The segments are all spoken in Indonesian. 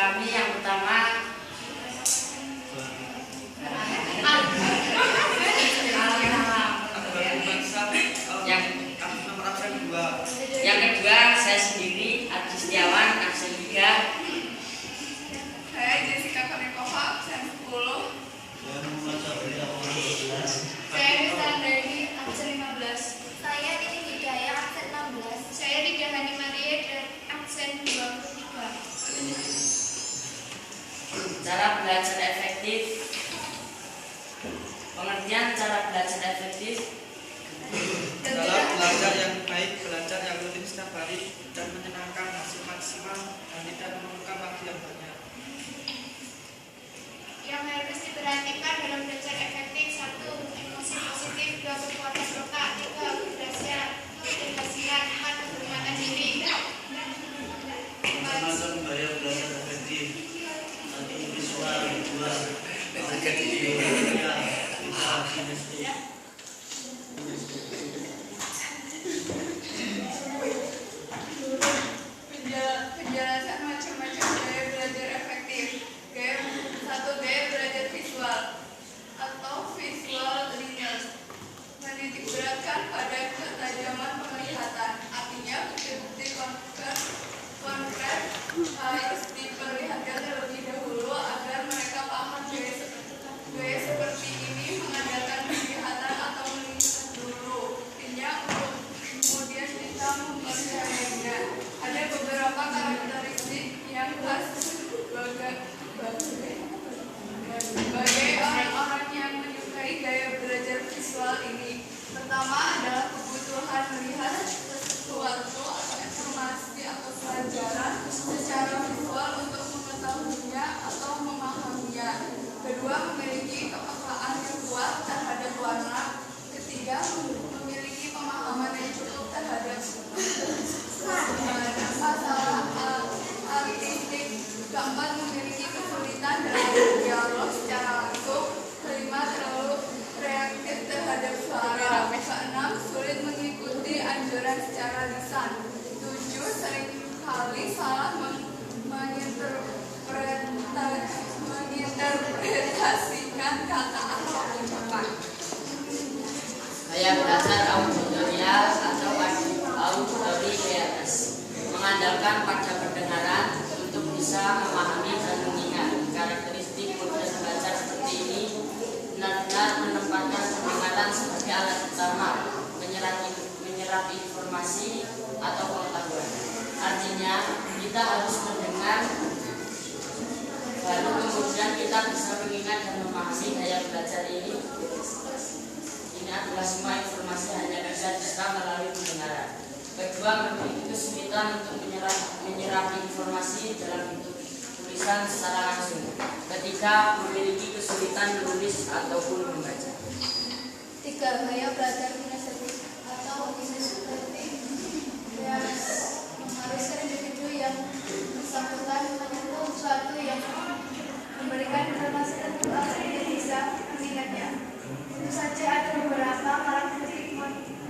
kami yang pertama yang kedua saya sendiri Adi Setiawan absen 3. Saya Jessica Konekova absen 10. Saya Rizandani absen 15. Saya Titi Hidayah absen 16. Saya Rida Hani Maria dan absen 23. Cara belajar efektif. Pengertian cara belajar efektif adalah belajar yang baik, belajar yang rutin setiap hari dan menyenangkan, hasil maksimal dan tidak memerlukan waktu yang banyak. Yang harus diperhatikan dalam belajar efektif: 1. Emosi positif, 2. Kekuatan otak, 3. Keberhasilan, 4. Penguatan diri. Macam-macam gaya belajar efektif. Nanti visual, 2. Penjelasan macam-macam gaya belajar efektif. 1. Gaya belajar visual atau visual learners, menitik beratkan pada ketajaman penglihatan. Artinya bukti-bukti konkret harus diperlihatkan terlebih dahulu agar mereka paham. Gaya seperti ini mengandalkan penglihatan atau melihat dulu untuk kemudian kita mempercayainya. Ada beberapa karakteristik yang khas sebagai orang-orang yang menyukai gaya belajar visual ini. Pertama adalah kebutuhan melihat sesuatu atau informasi atau pelajaran secara visual untuk mengetahuinya atau memahaminya. Kedua, memiliki kepekaan yang kuat terhadap warna. Ketiga, memiliki pemahaman yang cukup terhadap masalah artistik. Keempat, memiliki kesulitan dalam dialog secara langsung. Kelima, terlalu reaktif terhadap suara. Keenam, sulit mengikuti anjuran secara lisan. 7, seringkali salah menginterpretasikan kata atau ucapan. Gaya belajar auditorial atau auditory bias mengandalkan pada pendengaran untuk bisa memahami dan mengingat. Karakteristik model belajar seperti ini benar-benar menempatkan pendengaran sebagai alat utama menyerap informasi atau pengetahuan. Artinya kita harus mendengar baru kemudian kita bisa mengingat dan memahami. Gaya belajar ini adalah semua informasi hanya bisa diserap melalui pendengaran. Kedua, memiliki kesulitan untuk menyerap informasi dalam bentuk tulisan secara langsung. Ketiga, memiliki kesulitan menulis ataupun membaca. 3. Gaya belajar kinestetik atau seperti yang mengharuskan individu yang bersangkutan menyentuh sesuatu yang memberikan informasi tentu agar dia bisa mengingatnya. Tentu saja ada beberapa karakteristik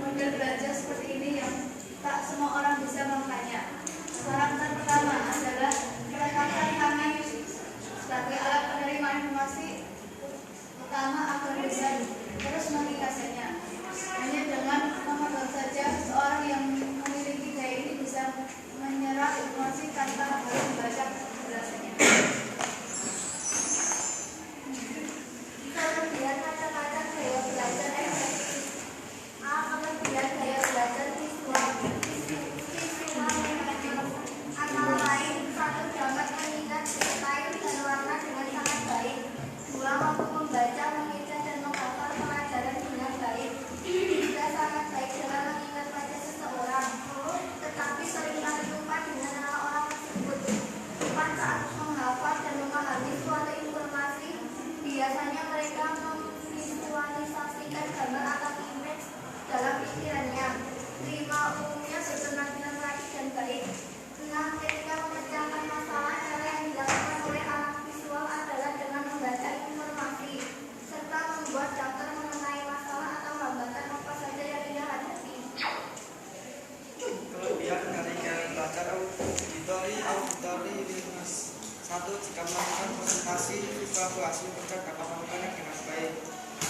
model belajar seperti ini yang tak semua orang bisa melakukannya. Karakter pertama adalah meletakkan tangan sebagai alat penerima informasi utama agar bisa terus mengikatnya. Hanya dengan memahami saja seorang yang memiliki gaya ini bisa menyerap informasi tanpa harus membaca penjelasannya. Kelebihan kata-kata gaya belajar efektif. A. Kelebihan gaya belajar visual. Antara lain, 1. Dapat mengingat detail dan warna dengan sangat baik. 2. Mampu membaca, mengingat dan menghafal pelajaran dengan baik. 3. Sangat baik dalam mengingat pada seseorang, tetapi seringkali lupa dengan nama orang tersebut. 4. Saat menghafal dan memahami suatu informasi, biasanya mereka memvisualisasikan gambar atau image dalam pikirannya. 5. Umumnya berpenampilan rapi dan baik. 6. Ketika memecahkan masalah, cara yang dilakukan oleh anak visual adalah dengan membaca informasi serta membuat daftar mengenai masalah atau hambatan apa saja yang dia hadapi. Kelebihan dari gaya belajar auditory learners. 1. hasil kerja dapat melakukannya dengan baik.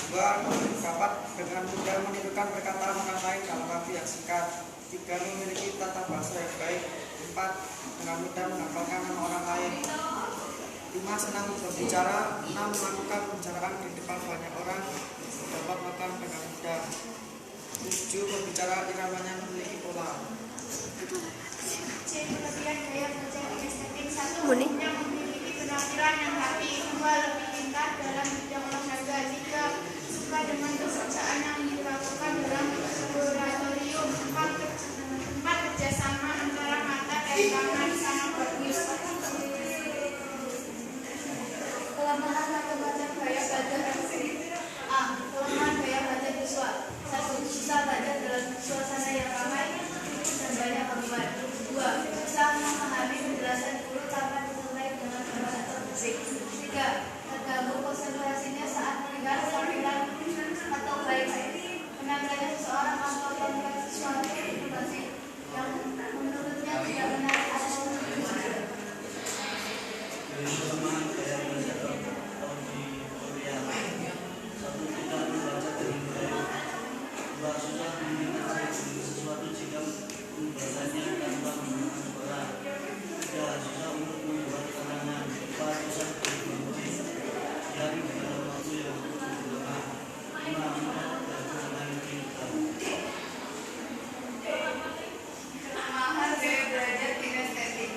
2. Dapat dengan mudah menirukan perkataan orang lain dalam waktu yang singkat. 3. Memiliki tata bahasa yang baik. 4. Dengan mudah menghafalkan nama orang lain. 5. Senang berbicara. 6. Melakukan pembicaraan di depan banyak orang dapat melakukan dengan mudah. 7. Berbicara iramanya memiliki pola. C. Kelebihan gaya belajar kinestetik. 1. Yang memiliki penampilan yang rapi. 2. Lebih pintar dalam bidang olahraga. 3. Suka dengan pekerjaan yang dilakukan dalam laboratorium. 4. Kerjasama antara mata dan tangan sangat bagus. Kelemahan atau belajar gaya belajar A. Kelemahan gaya belajar visual. 1. Susah belajar dalam suasana yang ramai dan banyak gangguan. 2. Susah memahami penjelasan guru tanpa disertai dengan bahasa termusik. 3. Terganggu konsentrasinya saat melihat tampilan atau baik-baik. Penampilannya seseorang atau tampilan sesuatu informasi yang menurutnya tidak benar atau tidak. Kelemahan gaya belajar auditorial. 1. Tidak membaca dengan baik. 2. Susah mengingat sesuatu jika membacanya tanpa menggunakan suara. 3. Susah untuk membuat keterangan. 4. Susah berhenti dan dalam waktu yang lama. 5. Mudah terkena cinta. Kelemahan gaya belajar kinestetik.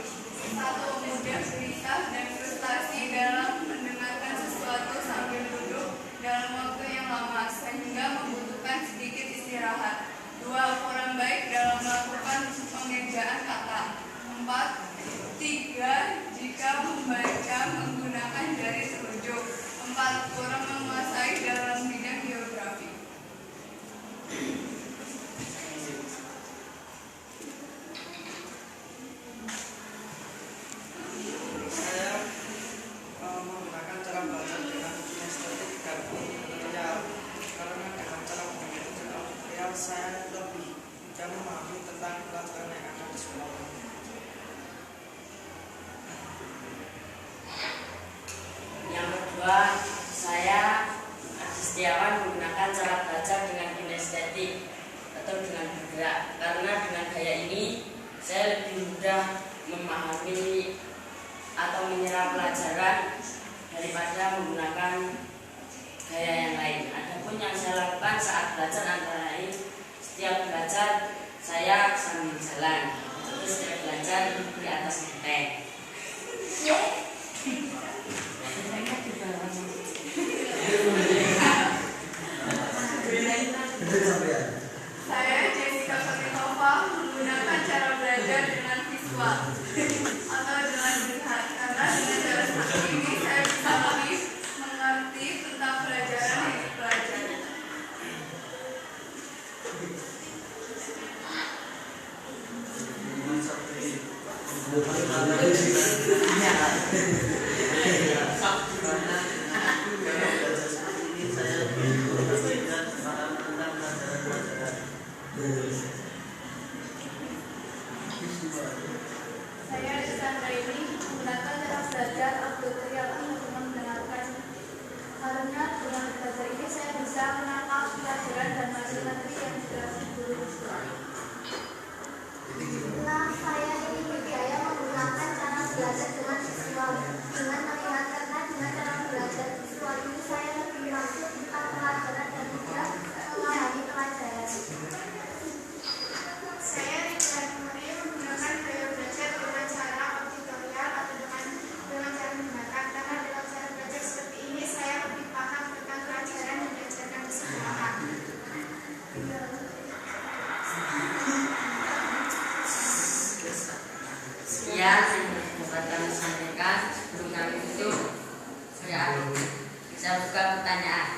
1. Mudah gelisah dan frustasi dalam mendengarkan sesuatu sambil duduk dalam waktu yang lama sehingga membutuhkan sedikit istirahat. 2. Kurang baik dalam melakukan pengejaan kata. 3. Jika membaca menggunakan jari telunjuk. 4. Kurang menguasai dalam bidang geografi. Saya menggunakan cara belajar dengan kinestetik dan auditorial karena dengan cara menggunakan auditorial saya lebih mudah memahami tentang pelajaran yang akan disekolahkan. Yang kedua, saya Aziz Setiawan menggunakan cara belajar dengan kinestetik atau dengan bergerak karena dengan gaya ini saya lebih mudah memahami atau menyerap pelajaran daripada menggunakan gaya yang lain. Adapun yang saya lakukan saat belajar antara lain setiap belajar saya sambil jalan, terus setiap belajar di atas genteng. Saya Jessica Fatinova menggunakan cara belajar dengan visual atau dengan melihat karena dengan cara seperti ini saya bisa lebih mengerti tentang pelajaran yang dipelajari. Saya Sandra ini menggunakan cara belajar auditorial untuk mendengarkan. Karena dengan belajar ini saya bisa menangkap pelajaran dan materi yang dijelaskan guru visual. Nah, saya ini bergaya menggunakan cara belajar dengan visual dengan melihat karena dengan cara belajar visual ini saya lebih masuk tentang pelajaran dan mudah memahami pelajaran. Saya Ridwan Muri menggunakan gaya belajar dengan cara auditorial atau dengan cara mendengarkan karena dengan cara belajar seperti ini saya lebih paham tentang pelajaran yang diajarkan di sekolahan. Sekian yang dapat kami sampaikan. Sebelum kami tutup, saya buka pertanyaan.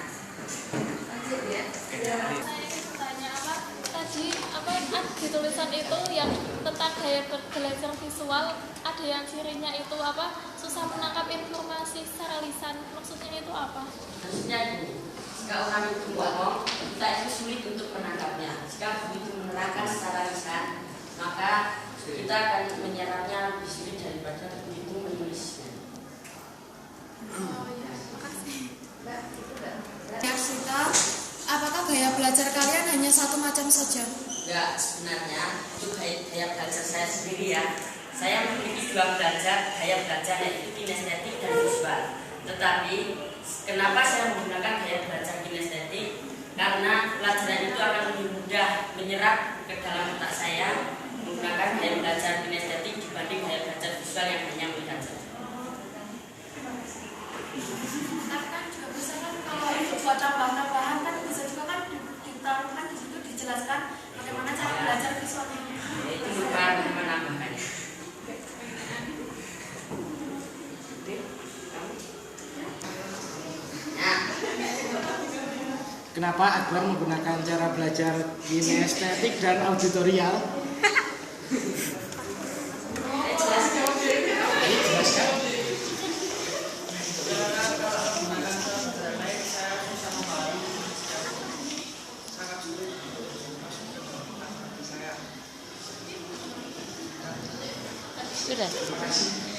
Lanjut ya. Saya ingin bertanya tadi di tulisan itu yang tentang gaya belajar visual ada yang cirinya itu susah menangkap informasi secara lisan, maksudnya itu apa? Maksudnya jika orang itu ngomong, kita itu sulit untuk menangkapnya. Jika begitu menerangkan secara lisan, maka kita akan menyerapnya lebih sulit daripada begitu menulisnya. Sita, apakah gaya belajar kalian hanya satu macam saja? Enggak, sebenarnya itu gaya belajar saya sendiri ya. Saya memiliki dua gaya belajar yaitu kinestetik dan visual. Tetapi kenapa saya menggunakan gaya belajar kinestetik? Karena pelajaran itu akan lebih mudah menyerap ke dalam otak saya menggunakan gaya belajar kinestetik dibanding gaya belajar visual yang hanya melihat saja. Tapi kan juga bisa kan kalau untuk buat tambahan-tambahan kan bisa juga kan ditaruhkan di situ dijelaskan bagaimana cara belajar visualnya. Itu bukan menambahkannya. Kenapa Akbar menggunakan cara belajar kinestetik dan auditorial? Jelaskan. Sudah.